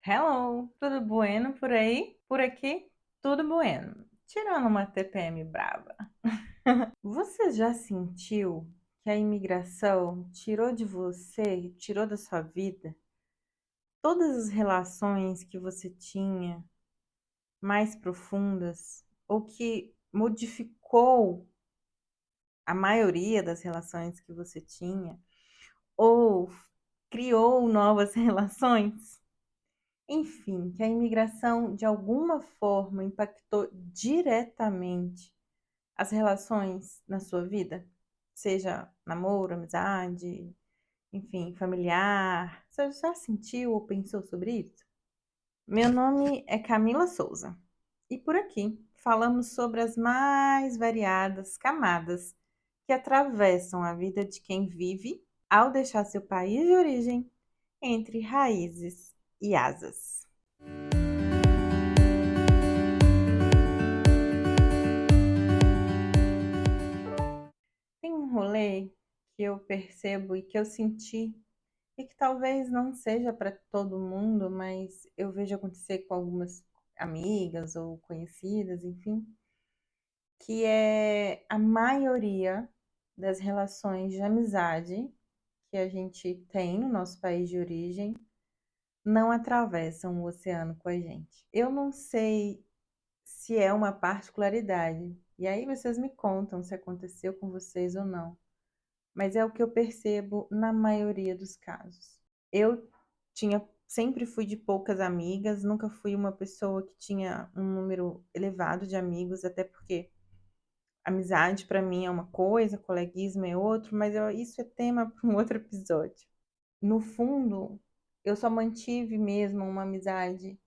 Hello, tudo bueno por aí? Por aqui, tudo bueno. Tirando uma TPM brava. Você já sentiu que a imigração tirou de você, tirou da sua vida todas as relações que você tinha mais profundas, ou que modificou a maioria das relações que você tinha, ou criou novas relações? Enfim, que a imigração de alguma forma impactou diretamente as relações na sua vida, seja namoro, amizade, enfim, familiar. Você já sentiu ou pensou sobre isso? Meu nome é Camila Souza e por aqui falamos sobre as mais variadas camadas que atravessam a vida de quem vive ao deixar seu país de origem entre raízes e asas. Tem um rolê que eu percebo e que eu senti, e que talvez não seja para todo mundo, mas eu vejo acontecer com algumas amigas ou conhecidas, enfim, que é a maioria das relações de amizade que a gente tem no nosso país de origem não atravessam o oceano com a gente. Eu não sei se é uma particularidade, e aí vocês me contam se aconteceu com vocês ou não. Mas é o que eu percebo na maioria dos casos. Eu sempre fui de poucas amigas, nunca fui uma pessoa que tinha um número elevado de amigos, até porque amizade para mim é uma coisa, coleguismo é outro, mas isso é tema para um outro episódio. No fundo, eu só mantive mesmo uma amizade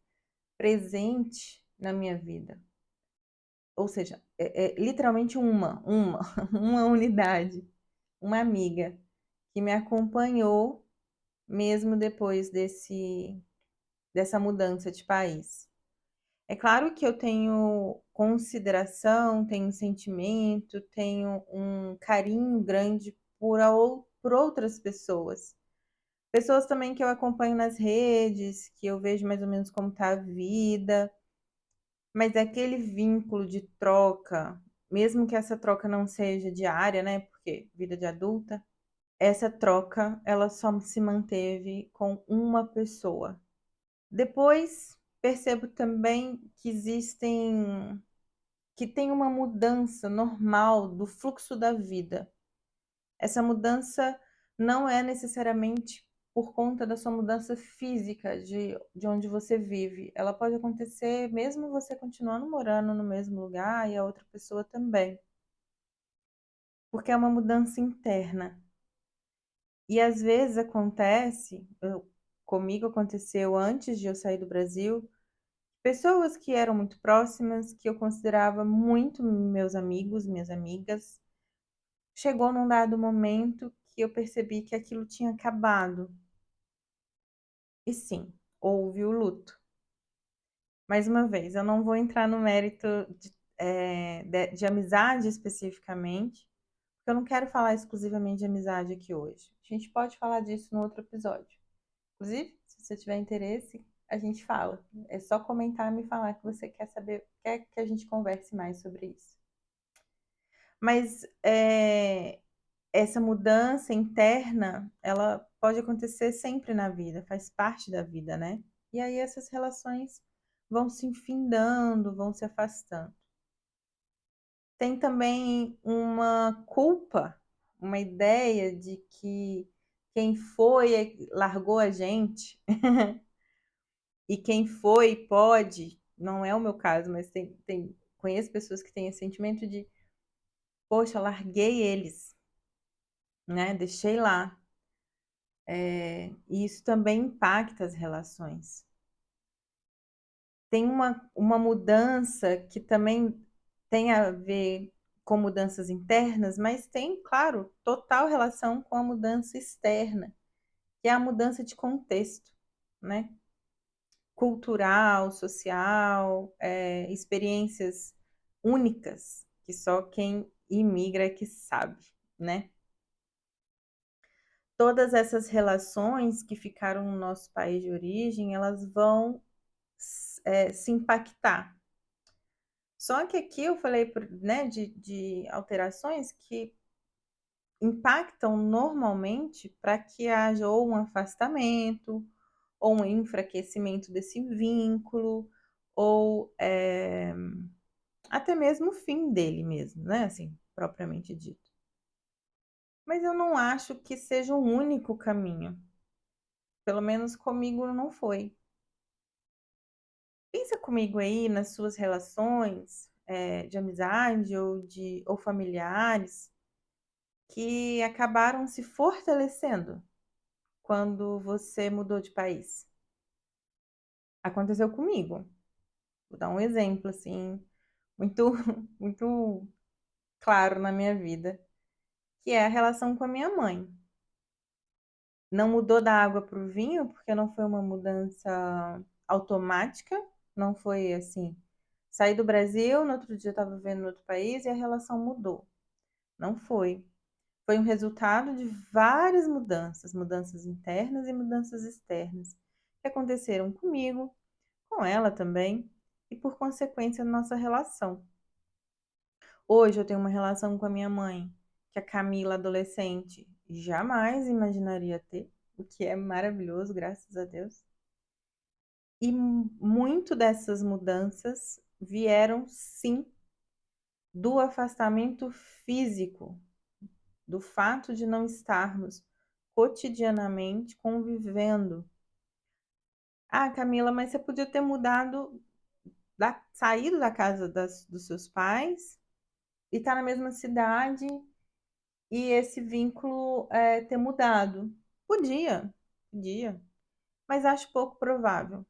presente na minha vida. Ou seja, é literalmente uma unidade, uma amiga que me acompanhou mesmo depois dessa mudança de país. É claro que eu tenho consideração, tenho sentimento, tenho um carinho grande por outras pessoas. Pessoas também que eu acompanho nas redes, que eu vejo mais ou menos como está a vida, mas é aquele vínculo de troca, mesmo que essa troca não seja diária, né? Porque vida de adulta, essa troca, ela só se manteve com uma pessoa. Depois, percebo também que tem uma mudança normal do fluxo da vida. Essa mudança não é necessariamente por conta da sua mudança física de onde você vive. Ela pode acontecer mesmo você continuando morando no mesmo lugar e a outra pessoa também. Porque é uma mudança interna. E às vezes comigo aconteceu antes de eu sair do Brasil, pessoas que eram muito próximas, que eu considerava muito meus amigos, minhas amigas, chegou num dado momento que eu percebi que aquilo tinha acabado. E sim, houve o luto. Mais uma vez, eu não vou entrar no mérito de amizade especificamente, porque eu não quero falar exclusivamente de amizade aqui hoje. A gente pode falar disso no outro episódio. Inclusive, se você tiver interesse, a gente fala. É só comentar e me falar que você quer saber, quer que a gente converse mais sobre isso. Mas essa mudança interna, ela pode acontecer sempre na vida, faz parte da vida, né? E aí essas relações vão se infindando, vão se afastando. Tem também uma culpa, uma ideia de que quem foi largou a gente. E quem foi pode, não é o meu caso, mas conheço pessoas que têm esse sentimento de, poxa, larguei eles, né? Deixei lá. E isso também impacta as relações. Tem uma mudança que também tem a ver com mudanças internas, mas tem, claro, total relação com a mudança externa, que é a mudança de contexto, né? Cultural, social, experiências únicas que só quem imigra é que sabe, né? todas essas relações que ficaram no nosso país de origem, elas vão se impactar. Só que aqui eu falei, né, de alterações que impactam normalmente para que haja ou um afastamento, ou um enfraquecimento desse vínculo, ou até mesmo o fim dele mesmo, né? Assim, propriamente dito. Mas eu não acho que seja o único caminho. Pelo menos comigo não foi. Pensa comigo aí nas suas relações de amizade ou familiares que acabaram se fortalecendo quando você mudou de país. Aconteceu comigo. Vou dar um exemplo assim muito muito claro na minha vida, que é a relação com a minha mãe. Não mudou da água para o vinho, porque não foi uma mudança automática, não foi assim. Saí do Brasil, no outro dia eu estava vivendo em outro país e a relação mudou. Não foi. Foi um resultado de várias mudanças, mudanças internas e mudanças externas, que aconteceram comigo, com ela também, e por consequência, nossa relação. Hoje eu tenho uma relação com a minha mãe, que a Camila, adolescente, jamais imaginaria ter, o que é maravilhoso, graças a Deus. E muito dessas mudanças vieram, sim, do afastamento físico, do fato de não estarmos cotidianamente convivendo. Ah, Camila, mas você podia ter mudado, saído da casa dos seus pais e estar na mesma cidade e esse vínculo ter mudado. Podia, podia, mas acho pouco provável.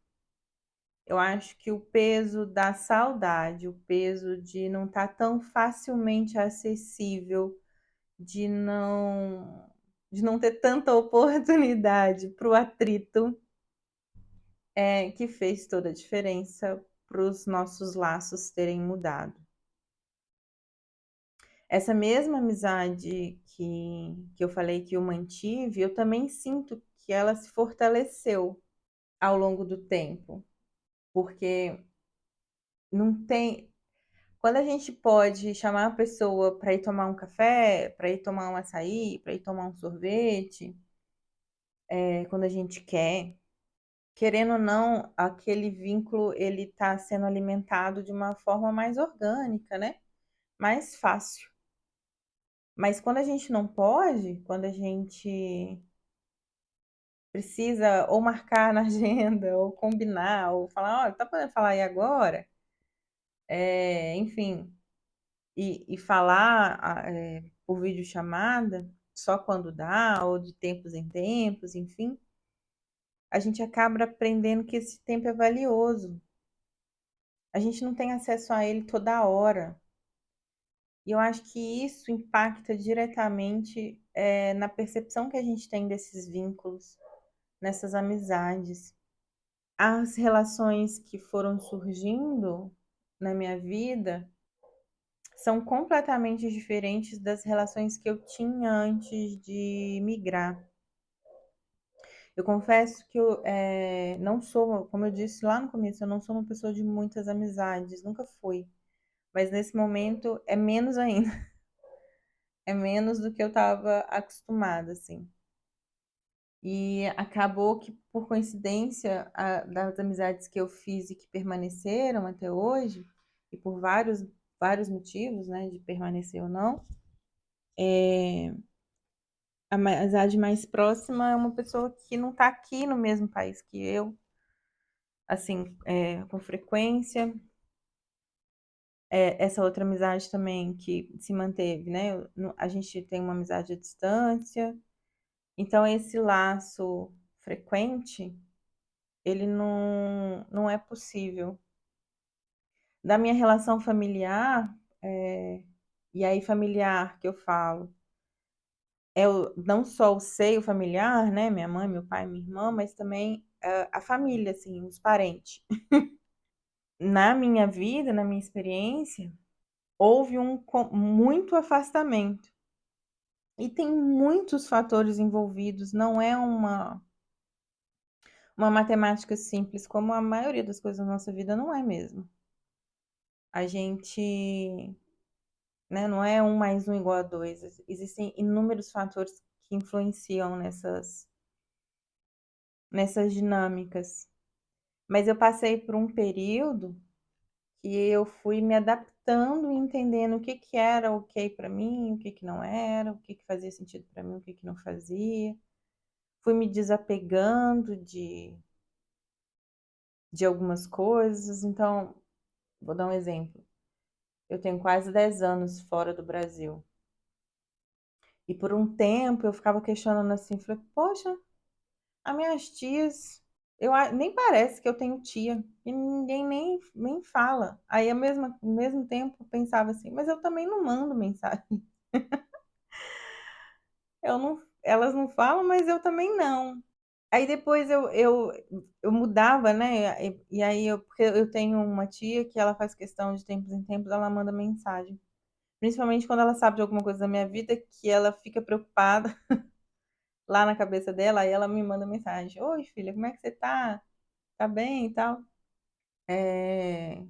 Eu acho que o peso da saudade, o peso de não estar tão facilmente acessível, de não ter tanta oportunidade para o atrito, que fez toda a diferença para os nossos laços terem mudado. Essa mesma amizade que eu falei que eu mantive, eu também sinto que ela se fortaleceu ao longo do tempo, porque não tem. Quando a gente pode chamar a pessoa para ir tomar um café, para ir tomar um açaí, para ir tomar um sorvete, quando a gente quer, querendo ou não, aquele vínculo ele está sendo alimentado de uma forma mais orgânica, né? Mais fácil. Mas quando a gente não pode, quando a gente precisa ou marcar na agenda, ou combinar, ou falar, olha, tá podendo falar aí agora? Enfim, e falar por videochamada só quando dá, ou de tempos em tempos, enfim, a gente acaba aprendendo que esse tempo é valioso. A gente não tem acesso a ele toda hora. E eu acho que isso impacta diretamente na percepção que a gente tem desses vínculos, nessas amizades. As relações que foram surgindo na minha vida são completamente diferentes das relações que eu tinha antes de migrar. Eu confesso que eu não sou, como eu disse lá no começo, eu não sou uma pessoa de muitas amizades, nunca fui. Mas nesse momento é menos ainda. É menos do que eu estava acostumada, assim. E acabou que, por coincidência, das amizades que eu fiz e que permaneceram até hoje, e por vários motivos, né, de permanecer ou não, a amizade mais próxima é uma pessoa que não está aqui no mesmo país que eu, assim, com frequência. Essa outra amizade também que se manteve, né? A gente tem uma amizade à distância, então esse laço frequente, ele não é possível. Da minha relação familiar, e aí familiar que eu falo, não só o seio familiar, né? Minha mãe, meu pai, minha irmã, mas também a família, assim, os parentes. Na minha vida, na minha experiência, houve muito afastamento. E tem muitos fatores envolvidos, não é uma matemática simples, como a maioria das coisas na nossa vida não é mesmo. A gente, né, não é um mais um igual a dois. Existem inúmeros fatores que influenciam nessas dinâmicas. Mas eu passei por um período que eu fui me adaptando e entendendo o que que era ok para mim, o que que não era, o que que fazia sentido para mim, o que que não fazia. Fui me desapegando de algumas coisas. Então, vou dar um exemplo. Eu tenho quase 10 anos fora do Brasil. E por um tempo eu ficava questionando assim, falei, poxa, as minhas tias, nem parece que eu tenho tia, e ninguém nem fala. Aí ao mesmo tempo eu pensava assim, mas eu também não mando mensagem. Elas não falam, mas eu também não. Aí depois eu mudava, né? E aí porque eu tenho uma tia que ela faz questão de tempos em tempos, ela manda mensagem. Principalmente quando ela sabe de alguma coisa da minha vida que ela fica preocupada lá na cabeça dela, aí ela me manda mensagem: Oi, filha, como é que você tá? Tá bem e tal? É,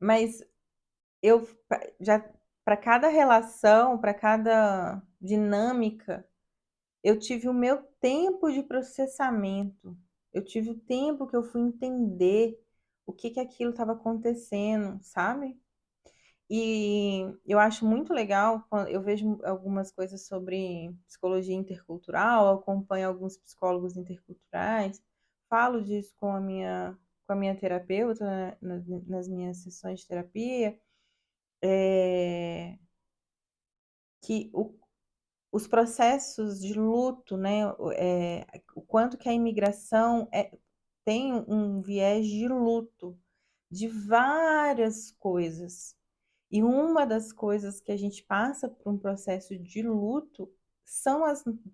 Mas eu já para cada relação, para cada dinâmica, eu tive o meu tempo de processamento. Eu tive o tempo que eu fui entender o que que aquilo estava acontecendo, sabe? E eu acho muito legal quando eu vejo algumas coisas sobre psicologia intercultural, eu acompanho alguns psicólogos interculturais, falo disso com a minha terapeuta, né, nas minhas sessões de terapia, é, que os processos de luto, né, o quanto que a imigração tem um viés de luto de várias coisas. E uma das coisas que a gente passa por um processo de luto são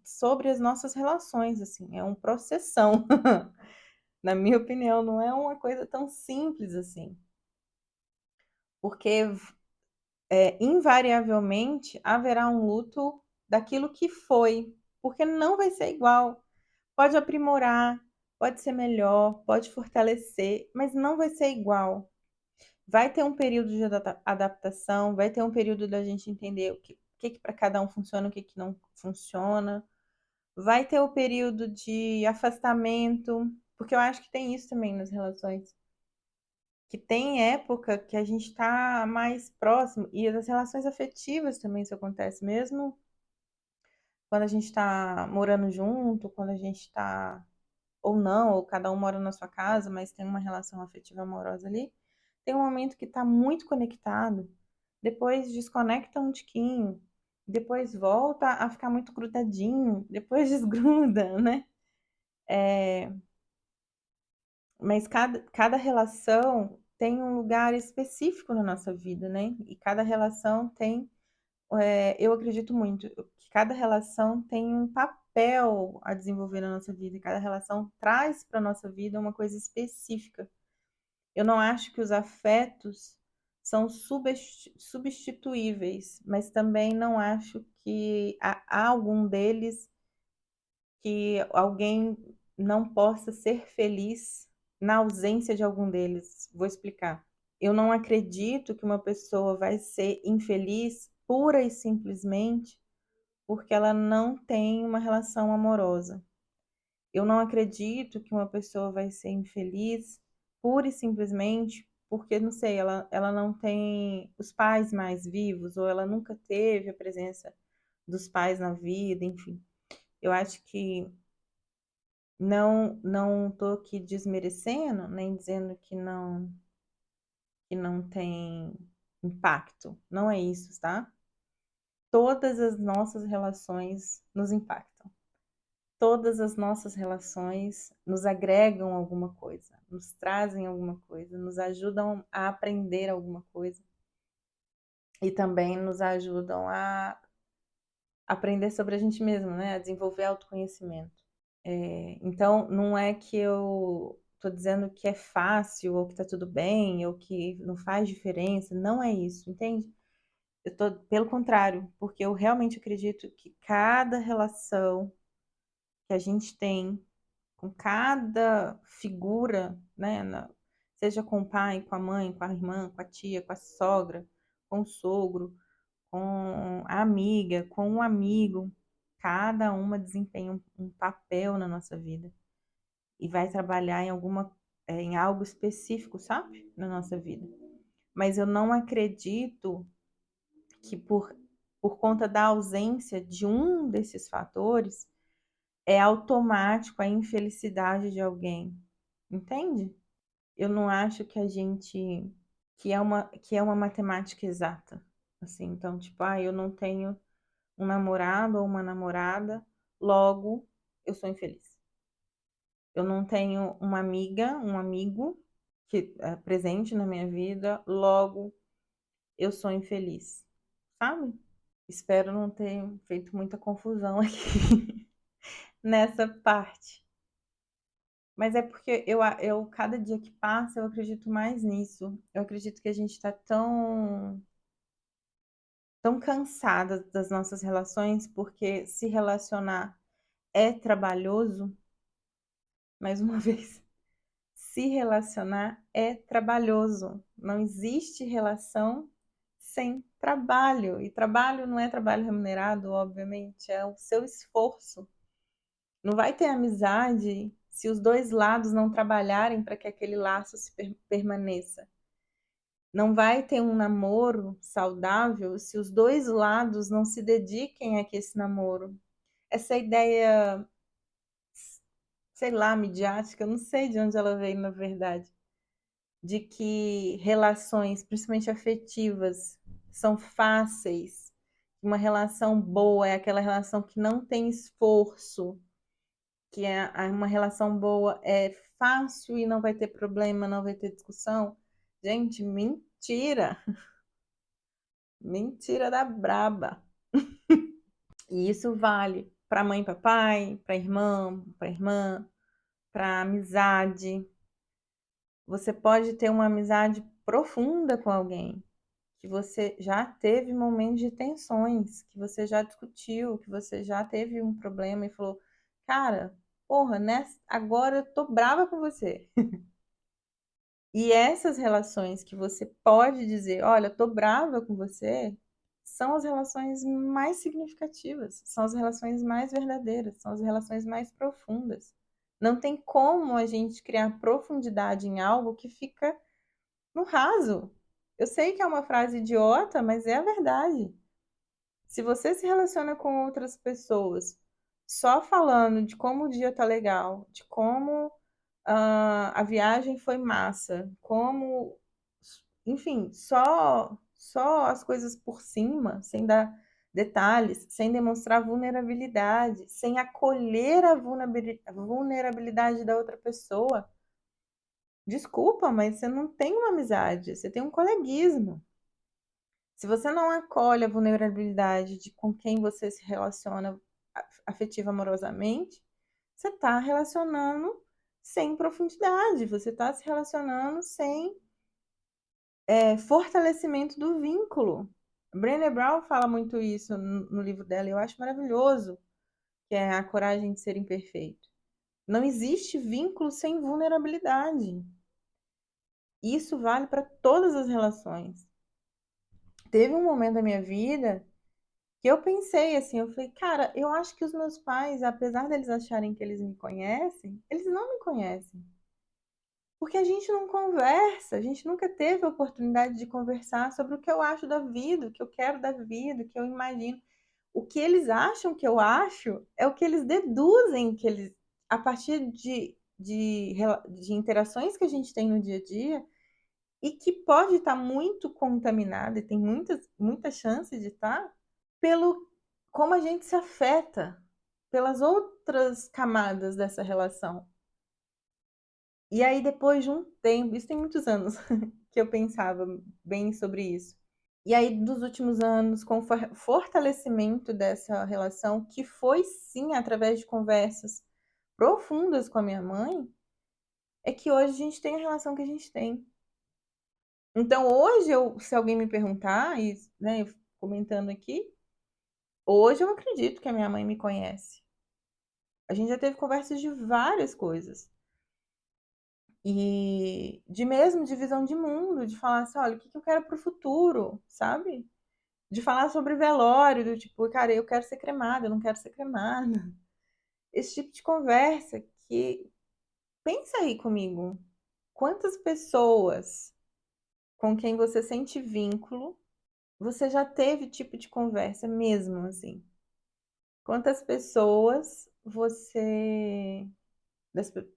sobre as nossas relações, assim, é um processão. Na minha opinião, não é uma coisa tão simples assim, porque invariavelmente haverá um luto daquilo que foi, porque não vai ser igual. Pode aprimorar, pode ser melhor, pode fortalecer, mas não vai ser igual. Vai ter um período de adaptação, vai ter um período da gente entender o que para cada um funciona, o que que não funciona. Vai ter o período de afastamento, porque eu acho que tem isso também nas relações, que tem época que a gente está mais próximo, e as relações afetivas também isso acontece, mesmo quando a gente está morando junto, quando a gente está, ou não, ou cada um mora na sua casa, mas tem uma relação afetiva amorosa ali, tem um momento que está muito conectado, depois desconecta um tiquinho, depois volta a ficar muito grudadinho, depois desgruda, né? Mas cada relação tem um lugar específico na nossa vida, né? E cada relação tem, eu acredito muito que cada relação tem um papel a desenvolver na nossa vida, e cada relação traz para a nossa vida uma coisa específica. Eu não acho que os afetos são substituíveis, mas também não acho que há algum deles que alguém não possa ser feliz na ausência de algum deles. Vou explicar. Eu não acredito que uma pessoa vai ser infeliz pura e simplesmente porque ela não tem uma relação amorosa. Eu não acredito que uma pessoa vai ser infeliz pura e simplesmente porque, não sei, ela não tem os pais mais vivos, ou ela nunca teve a presença dos pais na vida, enfim. Eu acho que não tô aqui desmerecendo, nem dizendo que não tem impacto. Não é isso, tá? Todas as nossas relações nos impactam. Todas as nossas relações nos agregam alguma coisa, nos trazem alguma coisa, nos ajudam a aprender alguma coisa e também nos ajudam a aprender sobre a gente mesmo, né? A desenvolver autoconhecimento. Então, não é que eu tô dizendo que é fácil ou que tá tudo bem ou que não faz diferença, não é isso, entende? pelo contrário, porque eu realmente acredito que cada relação que a gente tem com cada figura, né, seja com o pai, com a mãe, com a irmã, com a tia, com a sogra, com o sogro, com a amiga, com o amigo, cada uma desempenha um papel na nossa vida e vai trabalhar em algo específico, sabe, na nossa vida. Mas eu não acredito que por conta da ausência de um desses fatores é automático a infelicidade de alguém, entende? Eu não acho que a gente que é uma matemática exata, assim. Então, tipo, eu não tenho um namorado ou uma namorada, logo eu sou infeliz. Eu não tenho uma amiga, um amigo que é presente na minha vida, logo eu sou infeliz, sabe? Espero não ter feito muita confusão aqui nessa parte. Mas é porque cada dia que passa, eu acredito mais nisso. Eu acredito que a gente está tão cansada das nossas relações, porque se relacionar é trabalhoso, mais uma vez. Se relacionar é trabalhoso. Não existe relação sem trabalho. E trabalho não é trabalho remunerado, obviamente, é o seu esforço. Não vai ter amizade se os dois lados não trabalharem para que aquele laço permaneça. Não vai ter um namoro saudável se os dois lados não se dediquem a que esse namoro. Essa ideia, sei lá, midiática, eu não sei de onde ela veio, na verdade, de que relações, principalmente afetivas, são fáceis. Uma relação boa é aquela relação que não tem esforço, que uma relação boa é fácil e não vai ter problema, não vai ter discussão. Gente, mentira! Mentira da braba. E isso vale para mãe, para pai, para irmã, para amizade. Você pode ter uma amizade profunda com alguém, que você já teve momentos de tensões, que você já discutiu, que você já teve um problema e falou: cara, porra, agora eu tô brava com você. E essas relações que você pode dizer: olha, eu tô brava com você, são as relações mais significativas, são as relações mais verdadeiras, são as relações mais profundas. Não tem como a gente criar profundidade em algo que fica no raso. Eu sei que é uma frase idiota, mas é a verdade. Se você se relaciona com outras pessoas só falando de como o dia tá legal, de como a viagem foi massa, como, enfim, só as coisas por cima, sem dar detalhes, sem demonstrar vulnerabilidade, sem acolher a vulnerabilidade da outra pessoa. Desculpa, mas você não tem uma amizade, você tem um coleguismo. Se você não acolhe a vulnerabilidade de com quem você se relaciona afetiva amorosamente, você está relacionando sem profundidade, você está se relacionando sem fortalecimento do vínculo. Brené Brown fala muito isso no livro dela, e eu acho maravilhoso, que é A Coragem de Ser Imperfeito. Não existe vínculo sem vulnerabilidade. Isso vale para todas as relações. Teve um momento da minha vida que eu pensei assim, eu falei, cara, eu acho que os meus pais, apesar deles acharem que eles me conhecem, eles não me conhecem. Porque a gente não conversa, a gente nunca teve a oportunidade de conversar sobre o que eu acho da vida, o que eu quero da vida, o que eu imagino. O que eles acham que eu acho é o que eles deduzem que eles, a partir de interações que a gente tem no dia a dia, e que pode estar muito contaminada, e tem muita chance de estar, pelo como a gente se afeta pelas outras camadas dessa relação. E aí, depois de um tempo, isso tem muitos anos que eu pensava bem sobre isso. E aí, dos últimos anos, com o fortalecimento dessa relação, que foi sim através de conversas profundas com a minha mãe, é que hoje a gente tem a relação que a gente tem. Então, hoje, se alguém me perguntar, e, né, comentando aqui, hoje eu acredito que a minha mãe me conhece. A gente já teve conversas de várias coisas. E de mesmo de visão de mundo, de falar assim, olha, o que que eu quero pro futuro, sabe? De falar sobre velório, do tipo, cara, eu quero ser cremada, eu não quero ser cremada. Esse tipo de conversa que pensa aí comigo, quantas pessoas com quem você sente vínculo, você já teve tipo de conversa mesmo assim? Quantas pessoas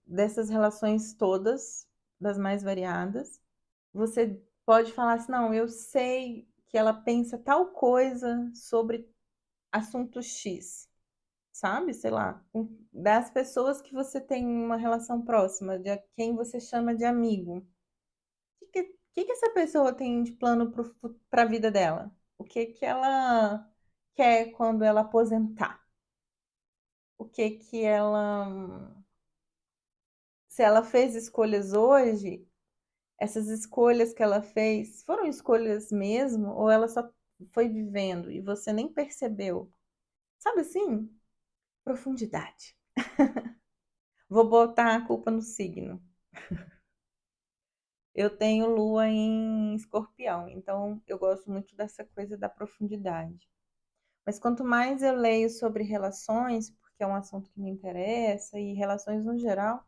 dessas relações todas, das mais variadas, você pode falar assim, não, eu sei que ela pensa tal coisa sobre assunto X, sabe? Sei lá, das pessoas que você tem uma relação próxima, de quem você chama de amigo. O que que essa pessoa tem de plano para a vida dela? O que que ela quer quando ela aposentar? O que que ela, se ela fez escolhas hoje, essas escolhas que ela fez foram escolhas mesmo ou ela só foi vivendo e você nem percebeu? Sabe assim? Profundidade. Vou botar a culpa no signo. Eu tenho lua em escorpião, então eu gosto muito dessa coisa da profundidade. Mas quanto mais eu leio sobre relações, porque é um assunto que me interessa, e relações no geral,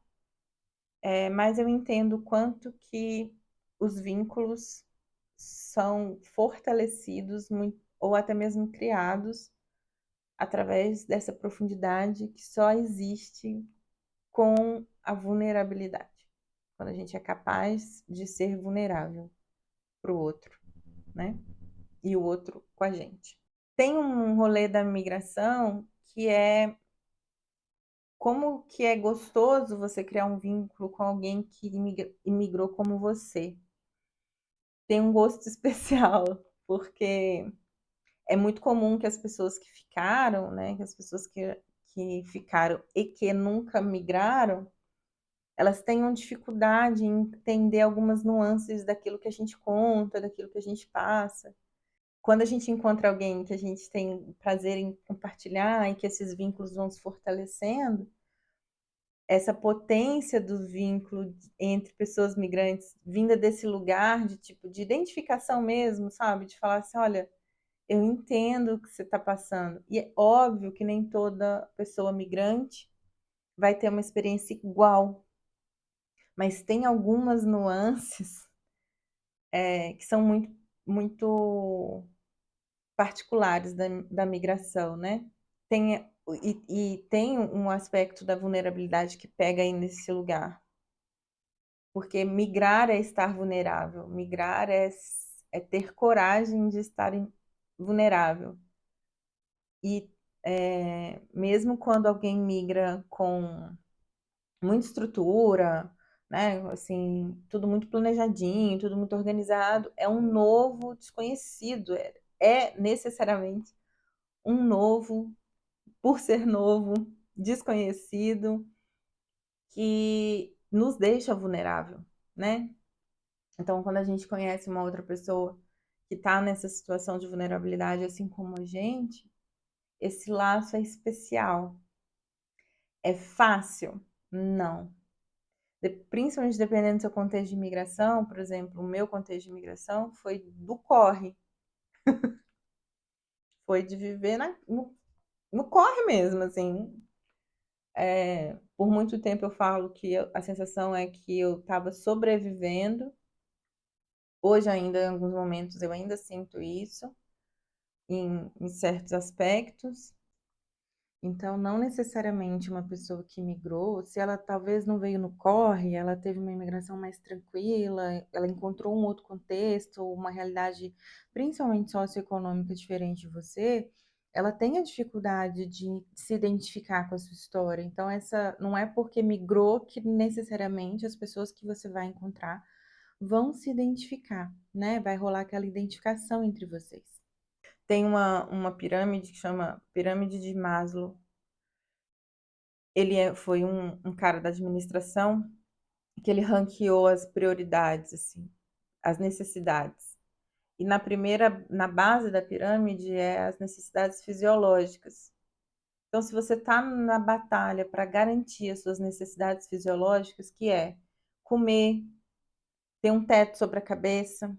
mais eu entendo o quanto que os vínculos são fortalecidos ou até mesmo criados através dessa profundidade que só existe com a vulnerabilidade. Quando a gente é capaz de ser vulnerável para o outro, né? E o outro com a gente. Tem um rolê da migração que é como que é gostoso você criar um vínculo com alguém que imigrou como você. Tem um gosto especial, porque é muito comum que as pessoas que ficaram, né, que as pessoas que ficaram e que nunca migraram, elas tenham dificuldade em entender algumas nuances daquilo que a gente conta, daquilo que a gente passa. Quando a gente encontra alguém que a gente tem prazer em compartilhar e que esses vínculos vão se fortalecendo, essa potência do vínculo entre pessoas migrantes vinda desse lugar de tipo de identificação mesmo, sabe? De falar assim, olha, eu entendo o que você está passando. E é óbvio que nem toda pessoa migrante vai ter uma experiência igual, mas tem algumas nuances que são muito particulares da migração, né? Tem, e tem um aspecto da vulnerabilidade que pega aí nesse lugar. Porque migrar é estar vulnerável, migrar é ter coragem de estar vulnerável. E mesmo quando alguém migra com muita estrutura, né, assim, tudo muito planejadinho, tudo muito organizado, é um novo desconhecido, é necessariamente um novo, por ser novo, desconhecido, que nos deixa vulnerável, né? Então, quando a gente conhece uma outra pessoa que está nessa situação de vulnerabilidade, assim como a gente, esse laço é especial. É fácil? Não. Principalmente dependendo do seu contexto de imigração, por exemplo, o meu contexto de imigração foi do corre. Foi de viver no corre mesmo, assim. Por muito tempo eu falo que a sensação é que eu estava sobrevivendo. Hoje ainda, em alguns momentos, eu ainda sinto isso, em certos aspectos. Então, não necessariamente uma pessoa que migrou, se ela talvez não veio no corre, ela teve uma imigração mais tranquila, ela encontrou um outro contexto, uma realidade principalmente socioeconômica diferente de você, ela tem a dificuldade de se identificar com a sua história. Então, essa não é porque migrou que necessariamente as pessoas que você vai encontrar vão se identificar, né? Vai rolar aquela identificação entre vocês. Tem uma pirâmide que chama Pirâmide de Maslow. Foi um cara da administração que ele ranqueou as prioridades, assim, as necessidades. E na base da pirâmide é as necessidades fisiológicas. Então, se você está na batalha para garantir as suas necessidades fisiológicas, que é comer, ter um teto sobre a cabeça,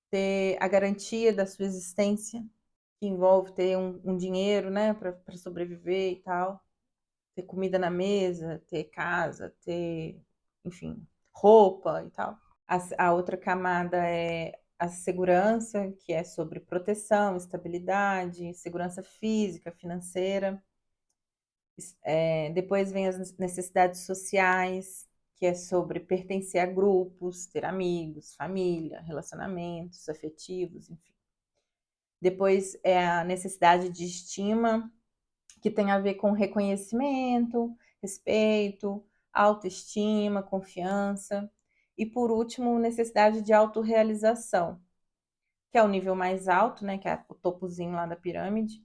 ter a garantia da sua existência, que envolve ter um dinheiro, né, para sobreviver e tal, ter comida na mesa, ter casa, ter, enfim, roupa e tal. A outra camada é a segurança, que é sobre proteção, estabilidade, segurança física, financeira. Depois vem as necessidades sociais, que é sobre pertencer a grupos, ter amigos, família, relacionamentos afetivos, enfim. Depois é a necessidade de estima, que tem a ver com reconhecimento, respeito, autoestima, confiança. E por último, necessidade de autorrealização, que é o nível mais alto, né, que é o topozinho lá da pirâmide,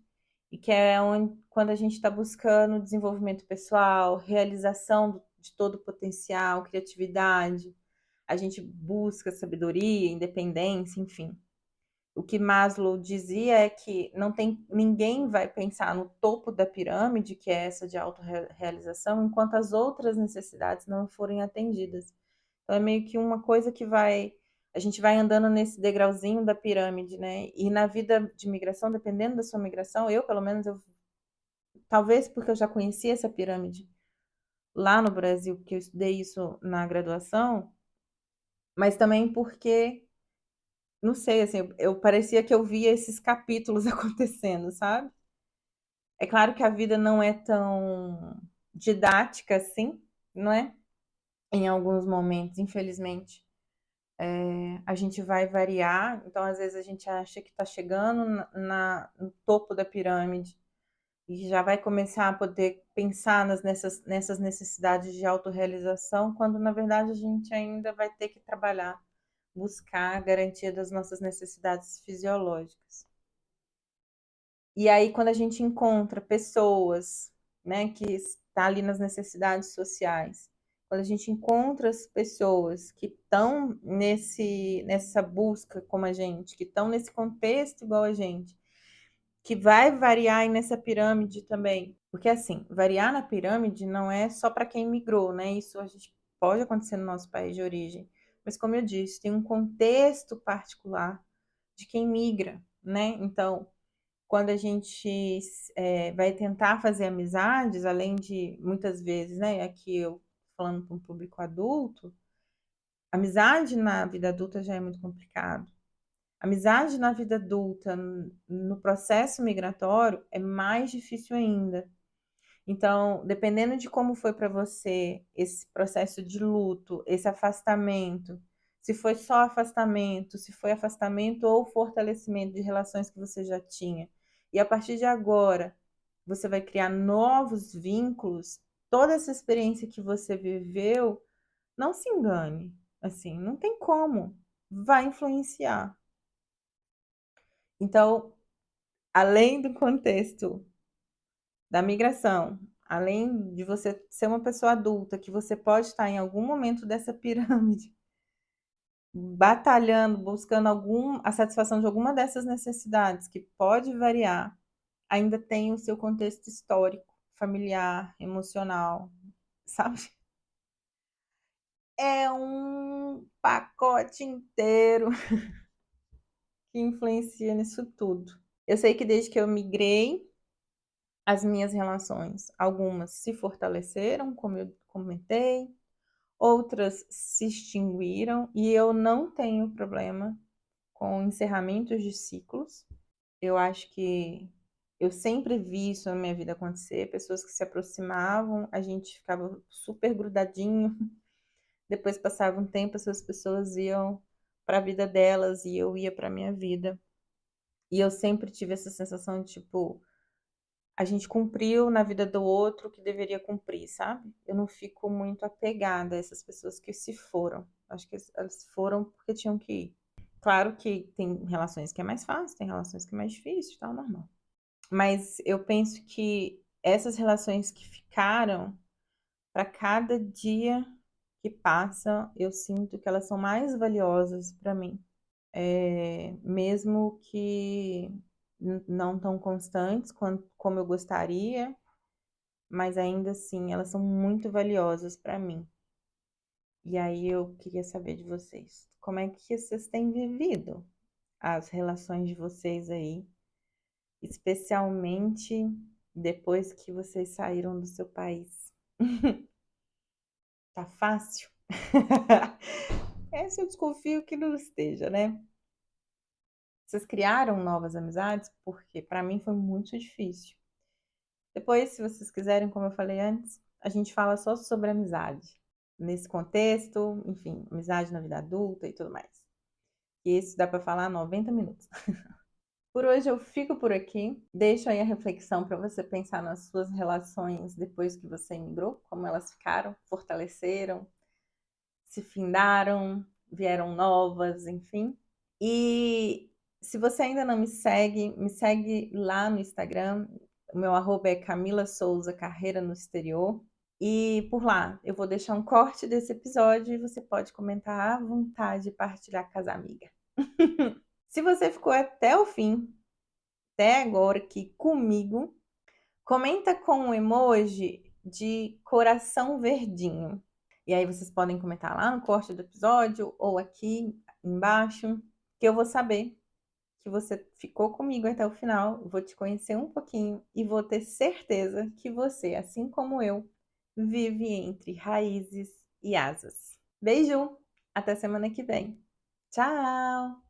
e que é onde, quando a gente está buscando desenvolvimento pessoal, realização de todo o potencial, criatividade, a gente busca sabedoria, independência, enfim. O que Maslow dizia é que não tem ninguém vai pensar no topo da pirâmide, que é essa de autorrealização, enquanto as outras necessidades não forem atendidas. Então é meio que uma coisa que a gente vai andando nesse degrauzinho da pirâmide, né? E na vida de migração, dependendo da sua migração, eu, pelo menos, talvez porque eu já conhecia essa pirâmide lá no Brasil, porque eu estudei isso na graduação, mas também porque, não sei, assim, eu parecia que eu via esses capítulos acontecendo, sabe? É claro que a vida não é tão didática assim, não é? Em alguns momentos, infelizmente. A gente vai variar, então às vezes a gente acha que está chegando no topo da pirâmide e já vai começar a poder pensar nessas necessidades de autorrealização, quando na verdade a gente ainda vai ter que trabalhar, buscar a garantia das nossas necessidades fisiológicas. E aí, quando a gente encontra pessoas, né, que está ali nas necessidades sociais, quando a gente encontra as pessoas que estão nessa busca como a gente, que estão nesse contexto igual a gente, que vai variar aí nessa pirâmide também. Porque assim, variar na pirâmide não é só para quem migrou, né? Isso a gente pode acontecer no nosso país de origem. Mas como eu disse, tem um contexto particular de quem migra, né? Então, quando a gente vai tentar fazer amizades, além de muitas vezes, né? Aqui eu falando para um público adulto, amizade na vida adulta já é muito complicado. Amizade na vida adulta, no processo migratório, é mais difícil ainda. Então, dependendo de como foi para você esse processo de luto, esse afastamento, se foi só afastamento, se foi afastamento ou fortalecimento de relações que você já tinha, e a partir de agora você vai criar novos vínculos, toda essa experiência que você viveu, não se engane, assim, não tem como, vai influenciar. Então, além do contexto da migração, além de você ser uma pessoa adulta, que você pode estar em algum momento dessa pirâmide, batalhando, buscando a satisfação de alguma dessas necessidades, que pode variar, ainda tem o seu contexto histórico, familiar, emocional, sabe? É um pacote inteiro que influencia nisso tudo. Eu sei que desde que eu migrei, as minhas relações, algumas se fortaleceram, como eu comentei, outras se extinguiram, e eu não tenho problema com encerramentos de ciclos. Eu acho que eu sempre vi isso na minha vida acontecer, pessoas que se aproximavam, a gente ficava super grudadinho, depois passava um tempo, essas pessoas iam para a vida delas e eu ia para a minha vida. E eu sempre tive essa sensação de tipo, a gente cumpriu na vida do outro o que deveria cumprir, sabe? Eu não fico muito apegada a essas pessoas que se foram. Acho que elas foram porque tinham que ir. Claro que tem relações que é mais fácil, tem relações que é mais difícil, tal, normal. Mas eu penso que essas relações que ficaram, para cada dia que passa, eu sinto que elas são mais valiosas para mim. mesmo que não tão constantes como eu gostaria, mas ainda assim elas são muito valiosas para mim. E aí eu queria saber de vocês, como é que vocês têm vivido as relações de vocês aí, especialmente depois que vocês saíram do seu país? Tá fácil? Essa eu desconfio que não esteja, né? Vocês criaram novas amizades? Porque para mim foi muito difícil. Depois, se vocês quiserem, como eu falei antes, a gente fala só sobre amizade. Nesse contexto, enfim, amizade na vida adulta e tudo mais. E isso dá para falar 90 minutos. Por hoje eu fico por aqui. Deixo aí a reflexão para você pensar nas suas relações depois que você imigrou, como elas ficaram, fortaleceram, se findaram, vieram novas, enfim. E se você ainda não me segue lá no Instagram. O meu arroba é Camila Souza Carreira no Exterior. E por lá eu vou deixar um corte desse episódio e você pode comentar à vontade e partilhar com as amigas. Se você ficou até o fim, até agora aqui comigo, comenta com um emoji de coração verdinho. E aí vocês podem comentar lá no corte do episódio ou aqui embaixo, que eu vou saber que você ficou comigo até o final, vou te conhecer um pouquinho e vou ter certeza que você, assim como eu, vive entre raízes e asas. Beijo, até semana que vem. Tchau!